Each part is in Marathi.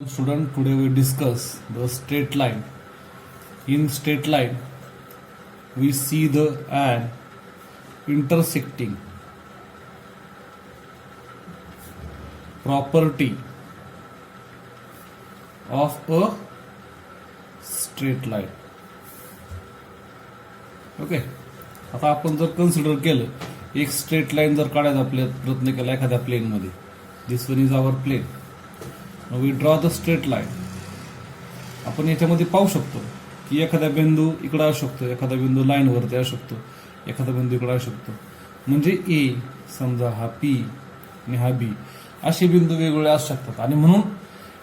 Student, today we discuss the straight line. In straight line, we see the an intersecting property of a straight line. Okay. आता आपण जर कन्सिडर केलं एक स्ट्रेट लाईन जर काढायचा प्रयत्न केला एखाद्या प्लेन मध्ये, this one is our plane. We draw the straight line. आपण याच्यामध्ये पाहू शकतो की एखादा बिंदू इकडे असू शकतो, एखादा बिंदू लाईन वरती असू शकतो, एखादा बिंदू इकडे असू शकतो. म्हणजे ए समजा हा पी आणि हा बी असे बिंदू वेगवेगळे असू शकतात. आणि म्हणून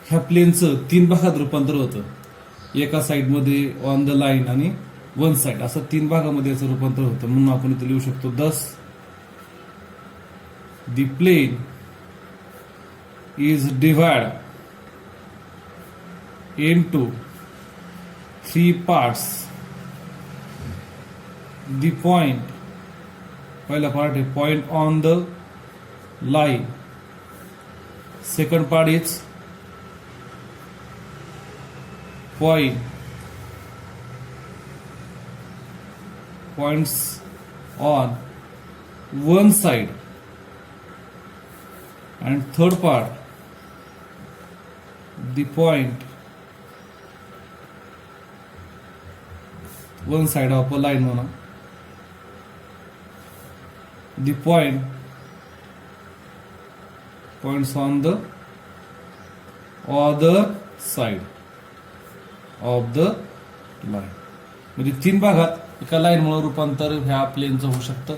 ह्या प्लेनचं तीन भागात रूपांतर होतं. एका साईडमध्ये ऑन द लाईन आणि वन साइड असं तीन भागामध्ये याचं रूपांतर होतं. म्हणून आपण इथे लिहू शकतो thus the plane is divide into three parts. The point, पहिला part is point on the line. Second part is points on one side, and third part the point one side of a line म्हणा. The points on the other side of the line. म्हणजे तीन भागात एका लाईन मुळे रूपांतर ह्या प्लेनचं होऊ शकतं.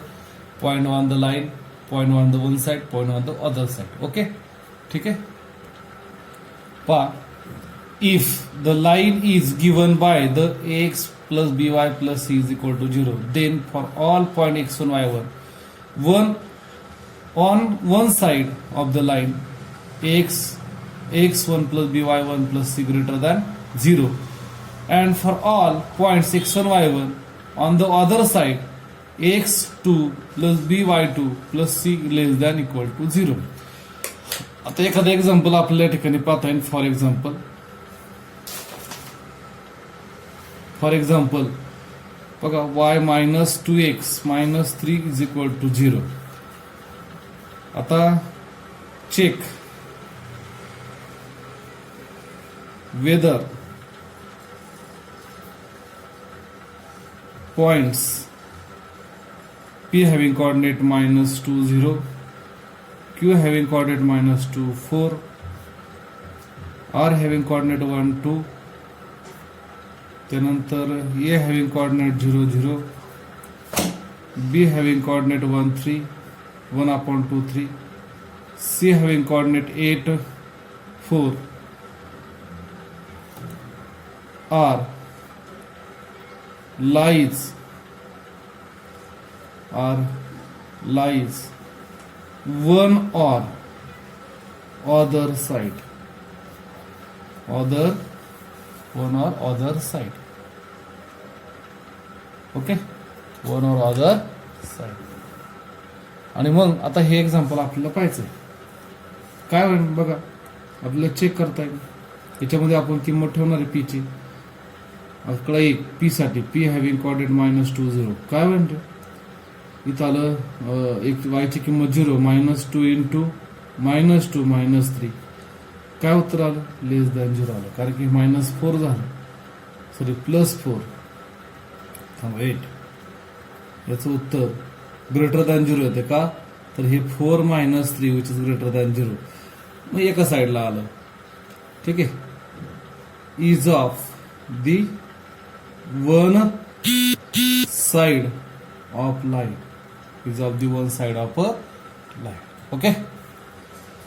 Point on the line, point on the one side, point on the other side. Okay, ठीक आहे. पहा, if the line is given by the x plus by plus c is equal to 0, then for all point x1 y1, one on one side of the line x1 plus by1 plus c greater than 0, and for all points x1 y1 on the other side x2 plus by2 plus c less than equal to 0. आता एखादं एक्झाम्पल आपल्याला या ठिकाणी पाहता येईल. फॉर एक्झाम्पल बघा, y minus 2x minus 3 is equal to 0. आता check whether points P having coordinate minus 2 0, Q having coordinate minus 2 4, R having coordinate 1 2, त्यानंतर A having coordinate 0 0, B having coordinate 1 3 1 upon 2 3, C having coordinate 8 4, R lies one or other side, one or other side. Okay, one और अदर साइड. आणि मग आता हे एक्झाम्पल आपल्याला पाहायचंय. काय होईल बघा, आपल्याला चेक करता येईल. याच्यामध्ये आपण किंमत ठेवणार आहे पी ची. आपल्याला एक पी साठी पी हॅव्हिंग कोऑर्डिनेट मायनस 2 0 काय होईल. इथं आलं एक वाय ची किंमत 0 -2 इंटू -2 -3 काय उत्तर आलं, लेस दॅन 0 आलं. कारण की -4 झालं, सॉरी +4 8. याचं उत्तर ग्रेटर दॅन 0 येते का, तर हे 4 - 3 विच इज ग्रेटर दॅन 0. मग एका साईडला आलं. ठीक आहे. Is of the one side of line, is of the one side of a line. Okay.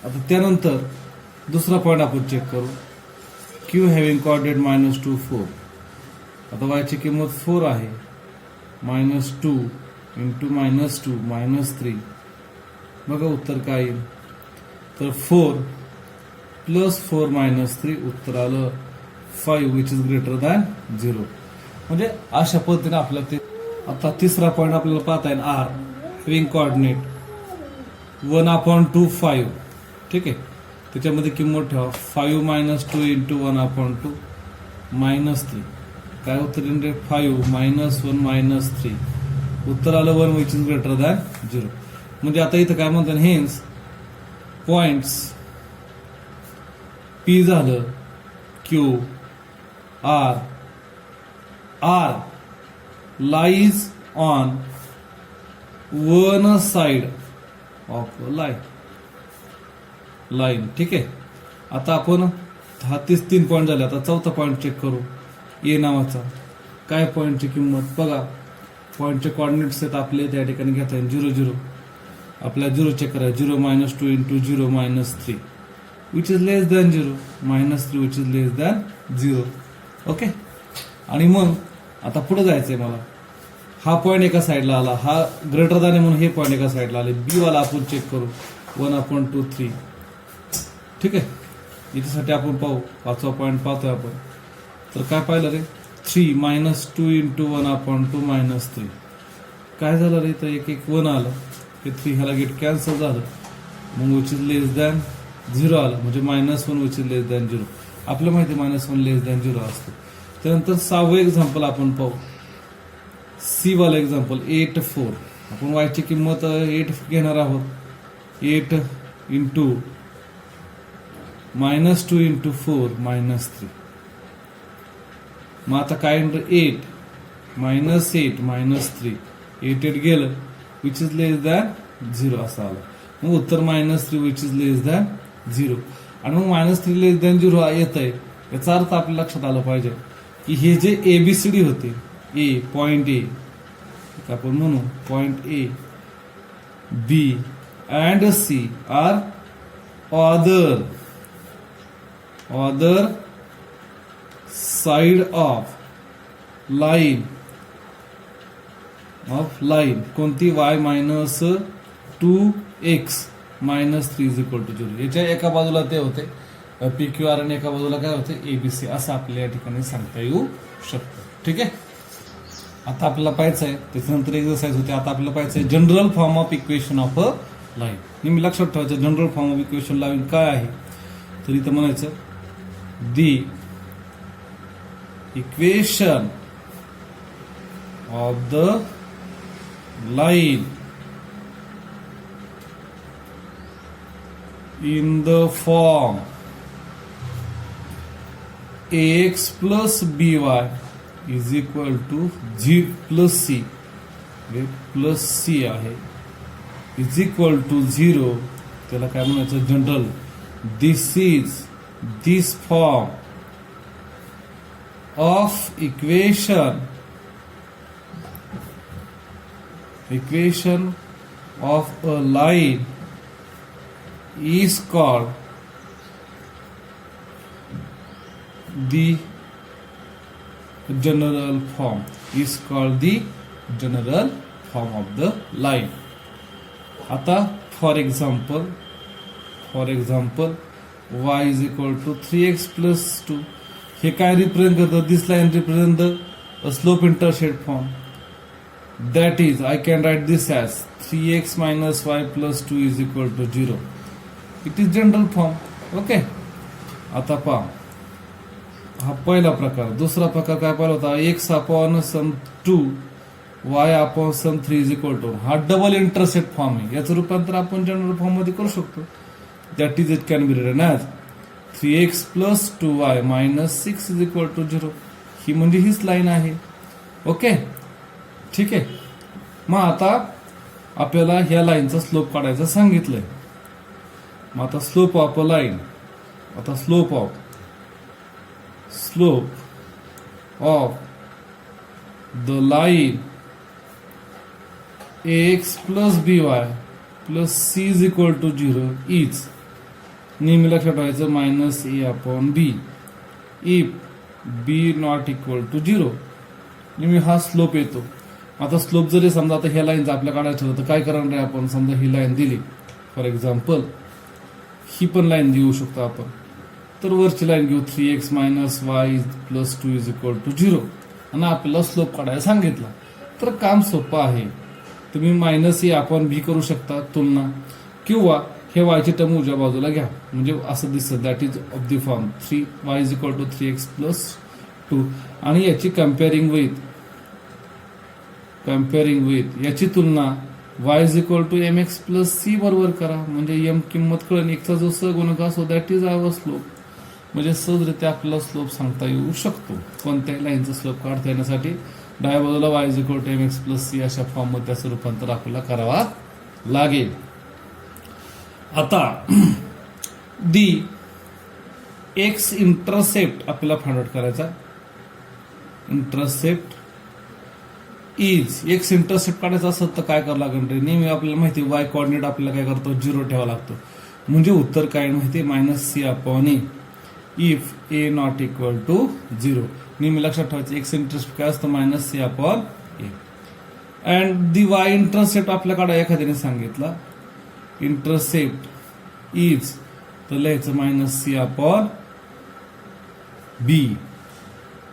आता त्यानंतर दुसरा पॉइंट आपण चेक करू. Q having coordinate -2 4. आता y ची किंमत 4 आहे. -2 इंटू -2 -3 बघा उत्तर काय येईल, तर 4 + 4 -3 उत्तर आलं 5 विच इज ग्रेटर दॅन 0. म्हणजे अशा पद्धतीने आपल्याला ते. आता तिसरा पॉइंट आपल्याला पाहता येईल. R having coordinate 1/2 5. ठीक आहे. त्याच्यामध्ये किंमत ठेवा 5 मायनस 2 इंटू 1/2 -3. काय उत्तर येईल? 5 मायनस 1 मायनस 3. उत्तर आलं 1 विच इज ग्रेटर दॅन 0. म्हणजे आता इथं काय म्हणतात, हेन्स पॉइंट्स पी झालं, Q, R lies on one side of line. ठीक आहे. आता आपण हा 3 पॉईंट झाले. आता चौथा पॉईंट चेक करू. ए नावाचा काय पॉईंटची किंमत बघा. पॉईंटचे कॉर्डिनेट्स आहेत आपले, त्या ठिकाणी घेता येईल 0 0. आपल्याला 0 चेक करायचं. 0 minus 2 into 0 minus 3 which is less than 0 -3 which is less than 0. Okay. आणि मग आता पुढे जायचंय मला. हा पॉईंट एका साईडला आला, हा ग्रेटर दॅन आहे म्हणून हे पॉईंट एका साईडला आले. बी वाला आपण चेक करू. 1/2 3. ठीक आहे. याच्यासाठी आपण पाहू. 5वा पॉईंट पाहतोय आपण. तर काय पाहिलं रे? 3 मायनस 2 इंटू 1/2 मायनस 3. काय झालं रे? तर एक 1 आलं. हे 3 ह्याला गेट कॅन्सल झालं. मग विच इज लेस दॅन 0 आलं, म्हणजे -1 विच इज लेस दॅन 0. आपल्याला माहिती -1 लेस दॅन 0 असतो. त्यानंतर 6वं एक्झाम्पल आपण पाहू. सी वाला एक्झाम्पल 8 4. आपण वायची किंमत 8 घेणार आहोत. 8 इंटू -2 इंटू 4 -3. मग आता काय 8 -8 -3. 8 गेलं विच इज लेस दॅन 0 असं आलं. मग उत्तर -3 विच इज लेस दॅन 0. आणि मग -3 लेस दॅन 0 येत आहे. याचा अर्थ आपल्या लक्षात आलं पाहिजे की हे जे ABCD होते, ए पॉइंट ए आपण म्हणू point A, B and C are other side of line कोणती? y -2x -3 is equal to 0. याच्या एका बाजूला ते होते PQR आणि एका बाजूला काय होते ABC. असं आपल्या या ठिकाणी सांगता येऊ शकतं. ठीक आहे. आता आपल्याला पाहायचं आहे, त्याच्यानंतर एक्सरसाइज होते. आता आपल्याला पाहायचं आहे general form of equation of a line. नेहमी लक्षात ठेवायचं general form of equation line काय आहे. तर इथं म्हणायचं the equation of the line in the form ax plus by is equal to g plus c plus c आहे is equal to 0. त्याला काय म्हणायचं? General. this form of equation of a line is called the general form of the line. आता for example y is equal to 3x plus 2. हे काय रिप्रेझेंट करतं? This line represent the slope intercept form. That is, I can write this as 3x minus y plus 2 is equal to 0. It is general form. Okay. आता पहा हा पहिला प्रकार. दुसरा प्रकार काय पाहिला होता? x upon sum 2 y upon sum 3 is equal to. हा डबल इंटरसेप्ट फॉर्म आहे. याचं रूपांतर आपण जनरल फॉर्म मध्ये करू शकतो. That is, it can be written as 3x plus 2y minus 6 is equal to 0. ही म्हणजे हीच लाईन आहे. ओके. ठीक आहे. मग आता आपल्याला ह्या लाईनचा स्लोप काढायचा सांगितलंय. मग आता स्लोप ऑफ अ लाईन. आता slope of the line ax plus by plus c is equal to 0 is नेहमी लक्षात ठेवायचं -a/b if b not equal to 0. नेहमी हा स्लोप येतो. आता स्लोप जरी समजा आता ह्या लाईनचा आपल्या काढायचं होतं तर काय करणार आहे आपण? समजा ही लाईन दिली, फॉर एक्झाम्पल ही पण लाईन देऊ शकतो आपण. तर वरची लाईन घेऊ 3x - y plus 2 is equal to 0 आणि आपल्याला स्लोप काढायला सांगितला. तर काम सोपं आहे. तुम्ही -a/b करू शकता तुलना, किंवा हे वायची टर्म उजव्या बाजूला घ्या, म्हणजे असं दिसतं that is of the form 3y is equal to 3x plus 2. आणि याची कम्पेअरिंग विथ याची तुलना y is equal to mx plus c बरोबर करा, म्हणजे m किंमत कळेल. एकचा जो सहगुणक असतो दॅट इज आवर स्लोप. म्हणजे सहजरित्या आपल्याला स्लोप सांगता येऊ शकतो. कोणत्याही लाईनचा स्लोप काढता येण्यासाठी डाव्या बाजूला y is equal to mx plus c अशा फॉर्ममध्ये त्याचं रूपांतर आपल्याला करावा लागेल. आता दी एक्स इंटरसेप्ट आपल्याला फाइंड आउट करायचा. इंटरसेप्ट इज एक्स इंटरसेप्ट काढायचा असेल तर काय करावं लागेल रे? नेहमी आपल्याला माहिती वाय कॉर्डिनेट आपल्याला काय करतो 0 ठेवावा लागतो. म्हणजे उत्तर काय माहिती -c upon A if A not equal to 0. नेहमी लक्षात ठेवायचं एक्स इंटरसेप्ट काय असतं -c upon A. And the Y intercept आपल्याकडे एखाद्याने सांगितला इंटरसेप्ट इज तर लिहायचं -c upon B.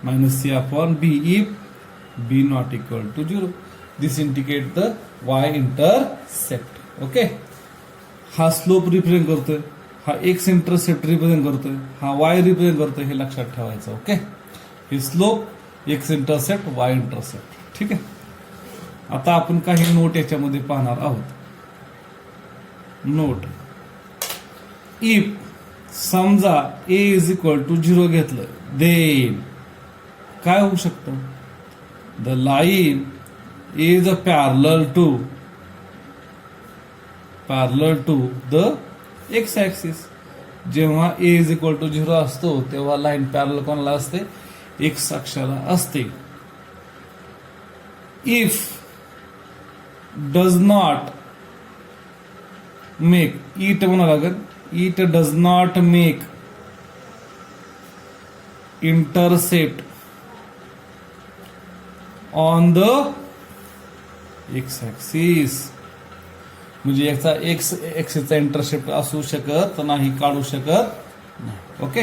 -c upon B if b not equal to 0. This indicate the y intercept. Okay, हा स्लोप रिप्रेझेंट करतोय, हा x इंटरसेप्ट रिप्रेझेंट करतोय, हा y रिप्रेझेंट करतोय. हे लक्षात ठेवायचं. ओके, हे slope x intercept y intercept. ठीक आहे. आता आपण काही नोट याच्यामध्ये पाहणार आहोत. नोट, इफ समजा a इज इक्वल टू 0 घेतलं, देन काय होऊ शकतं? The line is parallel to the x-axis. जेव्हा a is equal to 0 असतो तेव्हा लाईन पॅरलल कोणाला असते? x अक्षाला असते. If does not make, it म्हणावं लागेल, it does not make intercept on the x axis. म्हणजे याचा एक्स ऍक्सिसचा इंटरसेप्ट असू शकत नाही, काढू शकत नाही. ओके,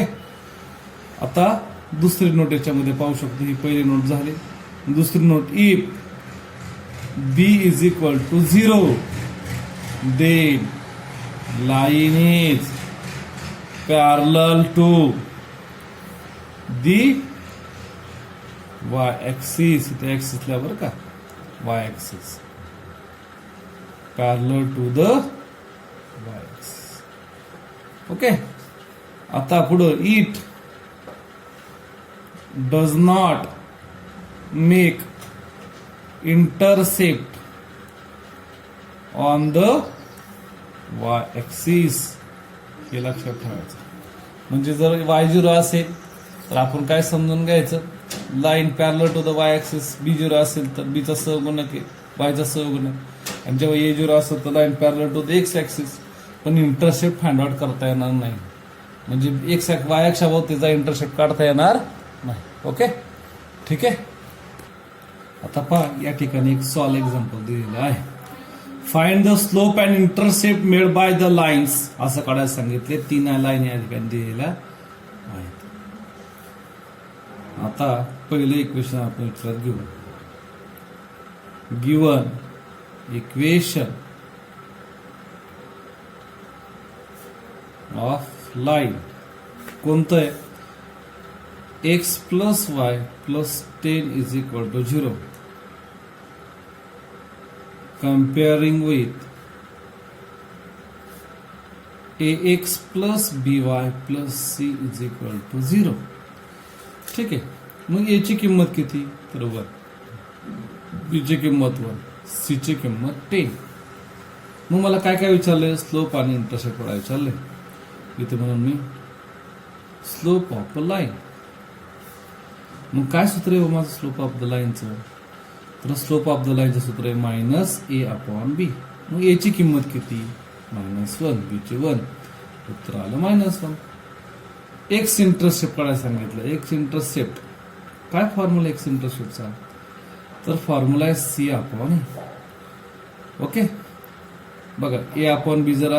आता दुसरी नोट याच्यामध्ये पाहू शकतो. ही पहिली नोट झाली. दुसरी note, if B is equal to 0 then line is parallel to the y axis. इथे ऍक्सिस लिहा बरं का, y axis parallel to the y axis. Okay, आता पुढं, it does not make intercept on the y axis. हे लक्षात ठेवायचं. म्हणजे जर y0 असेल तर आपण काय समजून घ्यायचं? Line parallel to the y axis. b0 असेल तर b चा सहगुणक आहे, y चा सहगुणक. आणि जेव्हा a0 असेल तर line parallel to the x axis. पण इंटरसेप्ट फाइंड आउट करता येणार नाही. म्हणजे y अक्षाभोवतीचा इंटरसेप्ट काढता येणार नाही. ओके, ठीक आहे. आता पहा, या ठिकाणी एक सॉल्व एक्झाम्पल दिलेलं आहे. Find the slope and intercept made by the lines. असं काढायला सांगितले. 3 लाईन या ठिकाणी दिलेल्या आहेत. आता पहिले इक्वेशन आपण विचारात घेऊ. गिवन इक्वेशन ऑफ लाईन कोणतं आहे? X plus Y plus 10 is equal to 0 comparing with ax plus by plus c is equal to 0. ठीक आहे. मग a ची किंमत किती? तर 1, b ची किंमत 1, c ची किंमत 10. मग मला काय काय विचारलंय? स्लोप आणि इंटरसेप्ट वर विचारलंय इथे. म्हणून मी स्लोप ऑफ द लाईन. मग काय सूत्र आहे माझं स्लोप ऑफ द लाईनचं? तर स्लोप ऑफ द लाईनचं सूत्र आहे -a अपॉन b. मग a ची किंमत किती? -1, b ची 1. उत्तर आलं -1. एक्स इंटरसेप्ट काढायला सांगितलं. एक्स इंटरसेप्ट काय फॉर्म्युला एक्स इंटरसेप्टचा? तर फॉर्म्युला आहे c अपॉन ए. ओके, बघा, a अपॉन बी जर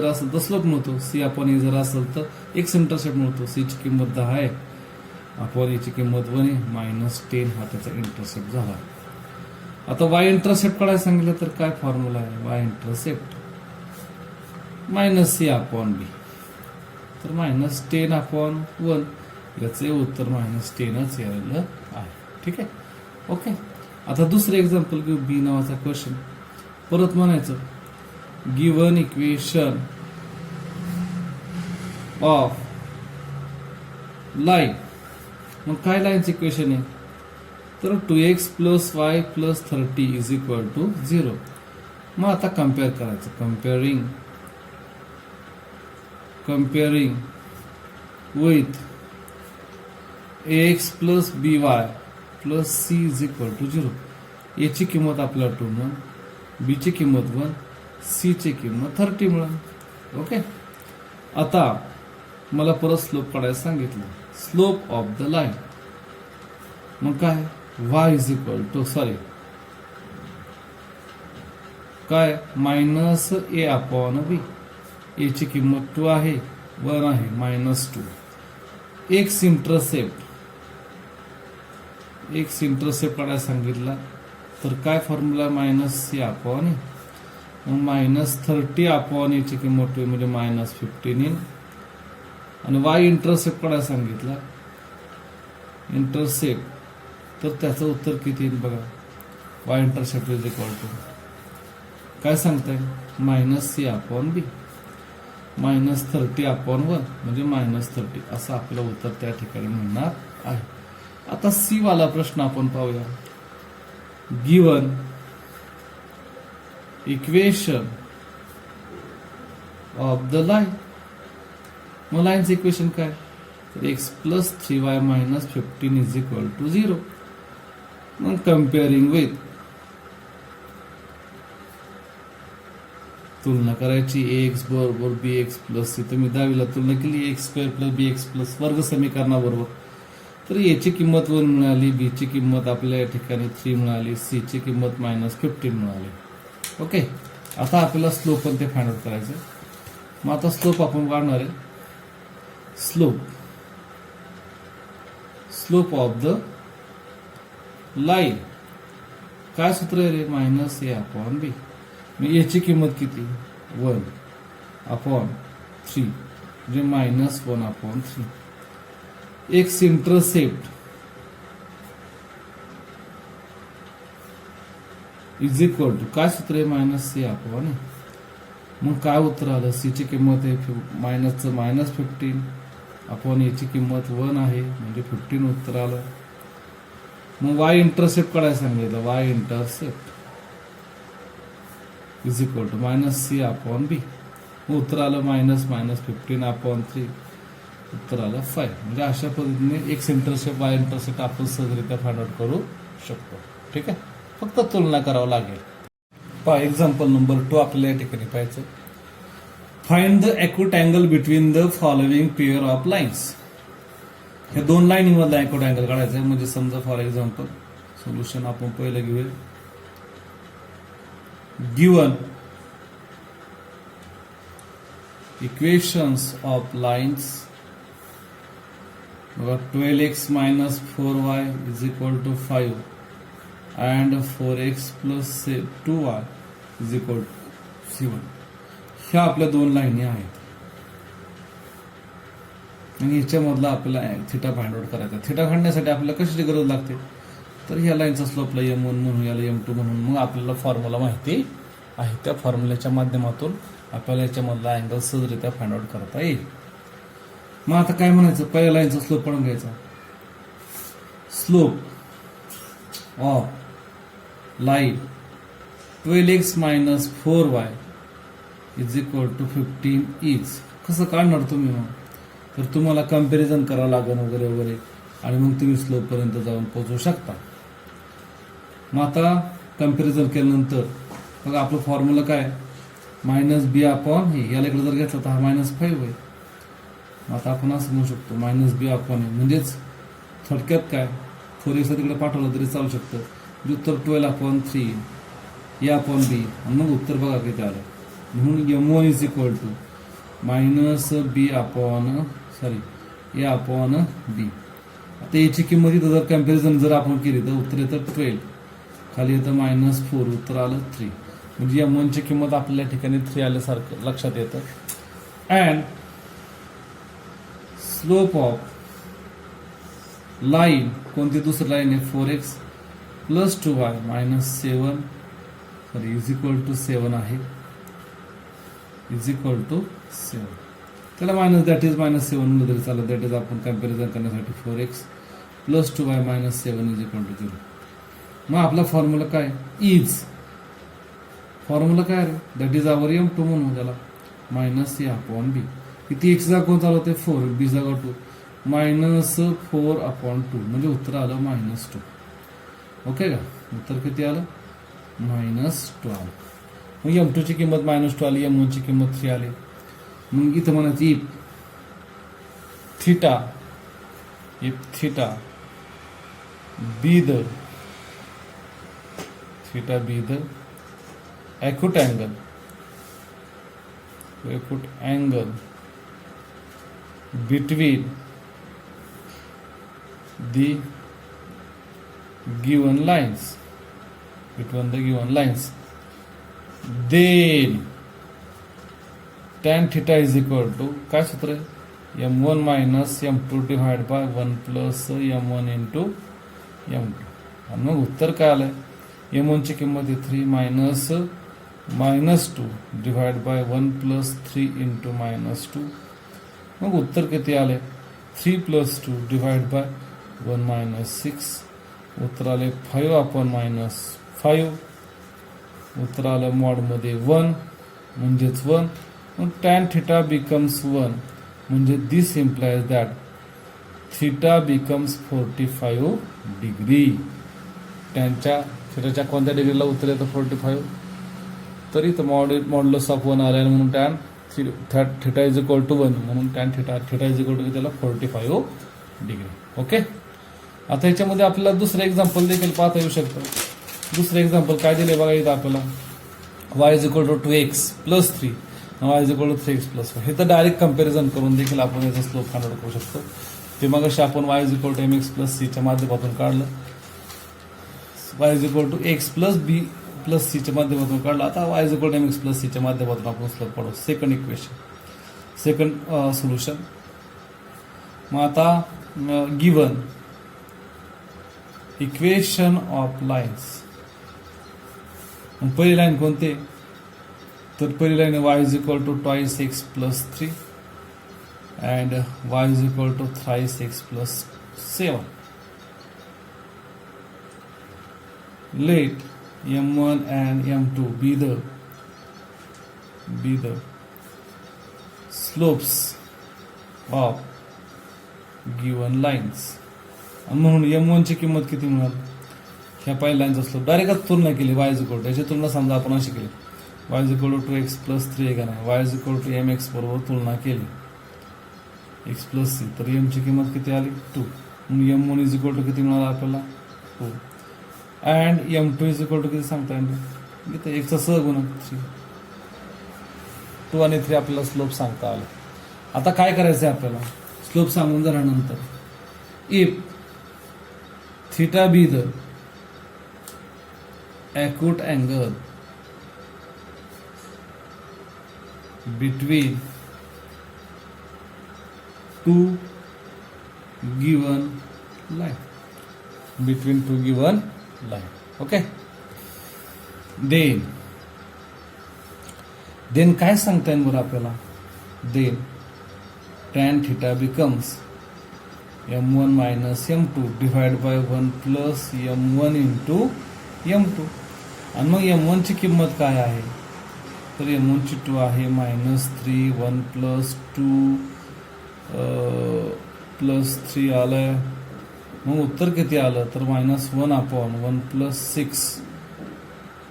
असेल तर स्लोप मिळतो. c अपॉन ए जर असेल तर एक्स इंटरसेप्ट मिळतो. c ची किंमत 10 आहे, अपॉन ए ची किंमत 1 आहे. -10 हा त्याचा इंटरसेप्ट झाला. आता y इंटरसेप्ट काढायला सांगितलं तर काय फॉर्म्युला आहे? y intercept minus C upon B, तर -10/1 याचे उत्तर -10च यायला आहे. ठीक आहे, ओके. आता दुसरं एक्झाम्पल घेऊ, बी नावाचा क्वेश्चन. परत म्हणायचं गिवन इक्वेशन ऑफ लाईन. मग काय लाईनचं इक्वेशन आहे, तर 2x + y + 30 = 0. मग आता कम्पेअर करायचं, comparing with ax + by + c = 0. याची किंमत आपल्याला 2 मिळेल, बी ची किंमत 1, सी ची किंमत 30 मिळेल. ओके. आता मला परत स्लोप काढायला सांगितलं, स्लोप ऑफ द लाईन. मग काय, y काय -a/b. याची किंमत 2 आहे, 1 आहे, -2. एक्स इंटरसेप्ट काढायला सांगितला, तर काय फॉर्म्युला, -c/a. मग -30/a याची किंमत 2 म्हणजे -15 येईल. आणि वाय इंटरसेप्ट काढायला सांगितला, तर त्याचं उत्तर किती येईल बघा. वाय इंटरसेप्ट काय सांगताय, -c/b. -30/1 म्हणजे -30, असं आपलं उत्तर त्या ठिकाणी मिळणार आहे. आता सी वाला प्रश्न आपण पाहूया. Given equation of the line. मग लाईनचं इक्वेशन काय, तर x + 3y - 15 = 0. मग कम्पेअरिंग विथ, तुलना करायची, ax = bx + c. तुम्ही 10वीला तुलना केली x² + bx + वर्ग समीकरणाबरोबर. तर याची किंमत 1 मिळाली, बी ची किंमत आपल्या या ठिकाणी 3 मिळाली, सी ची किंमत -15 मिळाली. ओके. आता आपल्याला स्लोप पण ते फाइंड आउट करायचं. मग आता स्लोप आपण काढणार आहे. स्लोप ऑफ द लाईन काय सूत्र आहे रे, -a/b. मग याची किंमत किती, 1/3 म्हणजे -1/3. एक्स इंटरसेप्ट काय सूत्र आहे, -c/a. मग काय उत्तर आलं, सी ची किंमत आहे -15 अपॉन याची किंमत 1 आहे म्हणजे 15 उत्तर आलं. मग वाय इंटरसेप्ट काढायला सांगितलं, वाय इंटरसेप्ट -c/b. उत्तर आलं -15/3, उत्तर आलं 5. म्हणजे अशा पद्धतीने एक्स इंटरसेप्ट, वाय इंटरसेप्ट आपण सहजरित्या फाइंड आउट करू शकतो. ठीक आहे, फक्त तुलना करावं लागेल. पहा, एक्झाम्पल नंबर 2 आपल्याला या ठिकाणी पाहायचं. Find the acute angle between the following pair of lines. हे 2 लाईनीमधला ॲक्यूट अँगल काढायचा आहे. म्हणजे समजा फॉर एक्झाम्पल सोल्युशन आपण पहिलं घेऊया. Given equations of lines, 12x - 4y = 5 and 4x + 2y = 7. ह्या आपल्या 2 लाईनी आहेत आणि याच्यामधला आपल्याला थिटा फाइंड आउट करायचा. थिटा काढण्यासाठी आपल्याला कशाची गरज लागते, तर ह्या लाईनचा स्लोपला m1 म्हणून, याला m2 म्हणून. मग आपल्याला फॉर्म्युला माहिती आहे, त्या फॉर्म्युल्याच्या माध्यमातून आपल्याला याच्यामधला अँगल सहजरित्या फाइंड आउट करता येईल. मग आता काय म्हणायचं, पहिल्या लाईनचा स्लोप काढून घ्यायचा. Slope of line 12x - 4y = 15 is. कसं काढणार तुम्ही, मग तर तुम्हाला कम्पॅरिझन करावं लागेल वगैरे वगैरे, आणि मग तुम्ही स्लोप पर्यंत जाऊन पोहोचू शकता. मग आता कम्पॅरिझन केल्यानंतर बघा आपलं फॉर्म्युला काय, -b/a. याला इकडे जर घेतलं तर हा -5 होईल. आता आपण असं म्हणू शकतो -b/a म्हणजेच थोडक्यात काय, 4x तिकडे पाठवलं तरी चालू शकतं. उत्तर 12/3 a/b. आणि मग उत्तर बघा किती आलं. म्हणून m1 = a/b. आता याची किंमत इथं जर कम्पॅरिझन जर आपण केली तर उत्तर येतं 12, खाली येतं -4, उत्तर आलं 3. म्हणजे m1 ची किंमत आपल्या ठिकाणी 3 आल्यासारखं लक्षात येतं. अँड स्लोप ऑफ लाईन, कोणती दुसरी लाईन आहे, 4x plus 2y minus 7 is equal to 7 आहे, इज इक्वल टू 7. त्याला मायनस दॅट इज मायनस 7 म्हणलं तरी चालत. दॅट इज आपण कम्पॅरिझन करण्यासाठी 4x plus 2y minus 7 is equal to 0. मग आपला फॉर्म्युला काय, इज फॉर्म्युला काय रे, दॅट इज आवर m2 म्हणून त्याला मायनस a अपॉन b. किती x जागा कोण चालू होते 4, b जागा 2, मायनस 4 अपॉन 2 म्हणजे उत्तर आलं मायनस 2. ओके का, उत्तर किती आलं, मायनस 2 आलं. मग m2 ची किंमत मायनस 2 आली, m1 ची किंमत 3 आली. मग इथं म्हणायचं if theta be the acute angle between the given lines, then tan theta is equal to काय सूत्र आहे, m1 minus m2 divide by 1 plus m1 into m2. आणि मग उत्तर काय आलंय, m1 ची किंमत आहे 3 minus 2 divide by 1 plus 3 into minus 2. मग उत्तर किती आले, 3 प्लस 2 डिवाइड बाय 1 मायनस 6. उत्तर आले 5 अपॉन मायनस 5. उत्तर आलं मॉडमध्ये 1 म्हणजेच 1. मग टॅन थिटा बिकम्स 1 म्हणजे this implies that theta becomes 45 degree. थिटाच्या कोणत्या डिग्रीला उत्तर येतं 45, तरी तर मॉड्युलस ऑफ 1 आलं म्हणून tan theta is equal to 1 म्हणून tan theta is equal to त्याला 45 डिग्री. ओके, आता ह्याच्यामध्ये आपल्याला दुसरं एक्झाम्पल देखील पाहता येऊ शकतं. दुसरं एक्झाम्पल काय दिले बघा इथं आपल्याला, y is equal to 2x plus 3, y is equal to 3x plus 4. हे तर डायरेक्ट कम्पॅरिझन करून देखील आपण याचा स्लोप फाइंड आउट करू शकतो. ते मग अशी आपण y is equal to mx plus c च्या माध्यमातून काढलं, y is equal to x plus b plus c च्या माध्यमातून काढलं. आता y is equal to mx plus c च्या माध्यमातून आपण स्लोप काढू. Second equation, second solution. मग आता गिवन इक्वेशन ऑफ लाईन्स, पहिली लाईन कोणते, तर पहिली line y is equal to twice x plus 3 and y is equal to thrice x plus 7. Let m1 and m2 be the slopes of given lines. आणि म्हणून m1 ची किंमत किती मिळाल, ह्या पहिल्या लाईनचा स्लोप डायरेक्ट तुलना केली y इज इक्वल टू, याची तुलना समजा आपण अशी केली, y is equal to 2x plus 3 आहे का नाही, y is equal to mx बरोबर तुलना केली x प्लस c, तर m ची किंमत किती आली 2. म्हणून m1 इज इक्वल टू किती मिळाला आपल्याला 2 and m2 is equal to किती सांगता येईल, इथं x चा सहगुणक 3. 2 आणि 3 आपल्याला स्लोप सांगता आलं. आता काय करायचं आहे आपल्याला, स्लोप सांगून झाल्यानंतर if theta be the acute angle between two given line, okay, then काय सांगता येईल बरं आपल्याला, then tan theta becomes m1 minus m2 divided by 1 plus m1 into m2. आणि मग m1 ची किंमत काय आहे, तर m1 ची 2 आहे मायनस 3, 1 प्लस 2 प्लस 3 आलंय. मग उत्तर किती आलं, तर मायनस 1 अपॉन 1 प्लस 6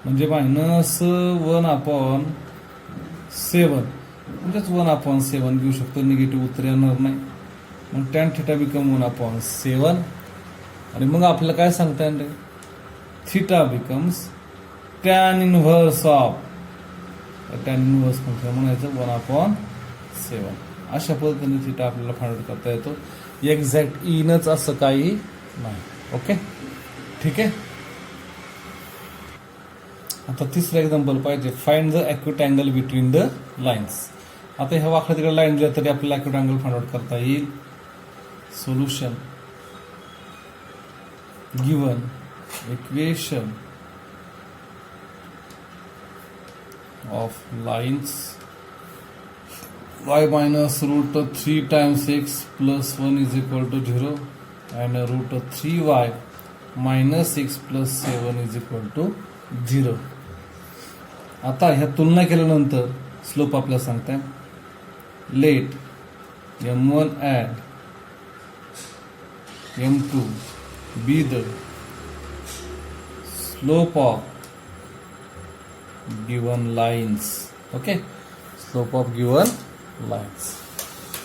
म्हणजे मायनस 1 अपॉन 7 म्हणजेच 1 अपॉन 7 घेऊ शकतो, निगेटिव्ह उत्तर येणार नाही. मग टॅन थिटा बिकम 1 अपॉन 7. आणि मग आपल्याला काय सांगता येईल, theta becomes tan inverse of, tan inverse function म्हणायचं 1 अपॉन 7. अशा पद्धतीने थिटा आपल्याला फाइंड आउट करता येतो. एक्झॅक्ट इनच असं काही नाही. ओके, ठीक आहे. आता तिसरं एक्झाम्पल पाहिजे, find the acute angle between the lines. आता ह्या वाकड्या तिकडे लाईन दिल्या तरी आपल्याला ॲक्युट अँगल फाइंड आउट करता येईल. Solution given equation of lines y minus root 3 times x plus 1 is equal to 0 and root 3y minus x plus 7 is equal to 0. आता ह्या तुलना केल्यानंतर स्लोप आपल्याला सांगताय, let m1 and m2 be the slope of given lines. Okay, slope of given lines.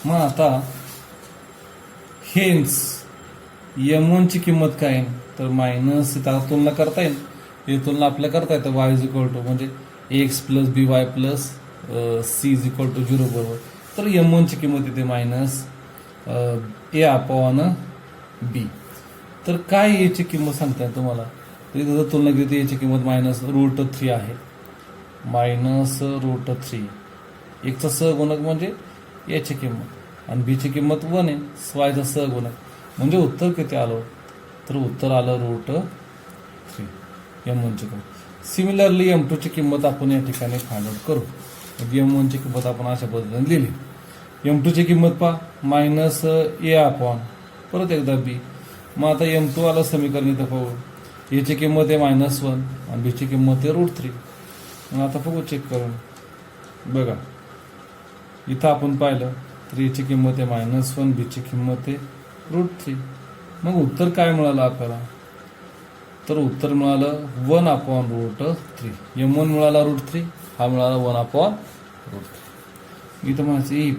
मग आता हेन्स m1 ची किंमत काय आहे, तर मायनस, त्याला तुलना करता येईल, ही तुलना आपल्याला करता येतं y इज इक्वल टू म्हणजे X plus B Y plus C is equal to 0 बरोबर. तर m1 ची किंमत येते मायनस ए अपॉन बी. तर काय याची किंमत सांगताय तुम्हाला, तर इथं जर तुलना केली तर याची किंमत मायनस रूट 3 आहे, मायनस रूट 3. एकचा सहगुणक म्हणजे याची किंमत आणि बीची किंमत 1 आहे, वायचा सहगुणक म्हणजे उत्तर किती आलं, तर उत्तर आलं रूट 3 m1 ची किंमत. सिमिलरली m2 ची किंमत आपण या ठिकाणी फाइंड आउट करू. m1 ची किंमत आपण अशा पद्धतीने लिहिली. m2 ची किंमत पहा मायनस ए अपॉन परत एकदा बी. मग आता m2 आलं समीकरण इथं पाहू, याची किंमत आहे -1 आणि बीची किंमत आहे रूट 3. मग आता बघू चेक करून, बघा इथं आपण पाहिलं तर याची किंमत आहे -1, बीची किंमत आहे रूट 3. मग उत्तर काय मिळालं आपल्याला, तर उत्तर मिळालं 1 अपॉन रूट 3. m1 मिळाला रूट 3, हा मिळाला 1 अपॉन रूट 3. इथं म्हणायचं if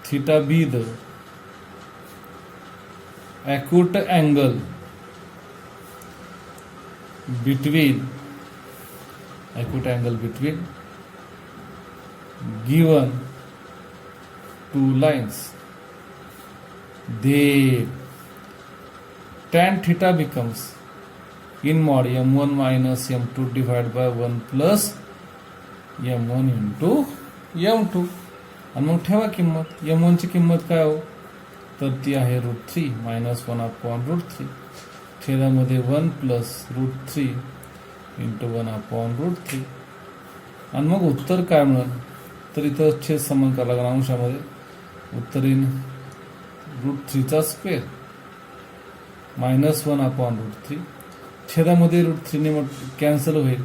theta be the acute angle between given two lines, then tan theta becomes in mod m1 minus m2 divided by 1 plus m1 into m2. आणि मग ठेवा किंमत, m1 ची किंमत काय हो, तर ती आहे रूट 3 मायनस 1 अपॉन रूट 3, छेदामध्ये 1 plus root 3 into 1 upon root 3. आणि मग उत्तर काय मिळेल, तर इथं छेद समान करावं लागेल अंशामध्ये. उत्तर येईल रूट 3चा स्क्वेअर मायनस 1 अपॉन रूट 3, छेदामध्ये रूट 3 ने कॅन्सल होईल,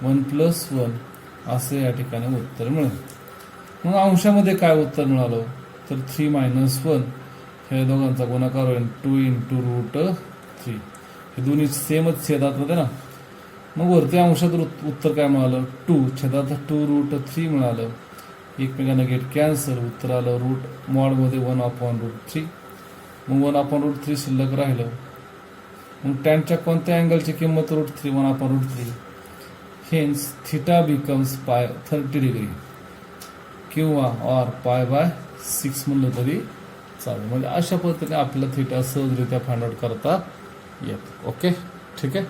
1 प्लस 1 असे या ठिकाणी उत्तर मिळेल. मग अंशामध्ये काय उत्तर मिळालं, तर 3 मायनस 1 हे दोघांचा गुणाकार होईल 2 इंटू रूट 3. हे दोन्ही सेमच छेदात मध्ये ना. मग वरती अंशात उत्तर काय मिळालं, 2 छेदात 2 रूट 3 मिळालं, एकमेकांना गेट कॅन्सल, उत्तर आलं रूट मॉडमध्ये 1 अपॉन रूट 3. मग 1 अपॉन रूट 3 शिल्लक राहिलं. मग टॅनच्या कोणत्या अँगलची किंमत root 3, 1 upon root 3. Hence theta becomes pi 30 degree किंवा ऑर पाय बाय 6 म्हणलं तरी चालेल. म्हणजे अशा पद्धतीने आपल्याला थिटा सहजरित्या फाइंड आउट करता येतं. ओके, ठीक आहे.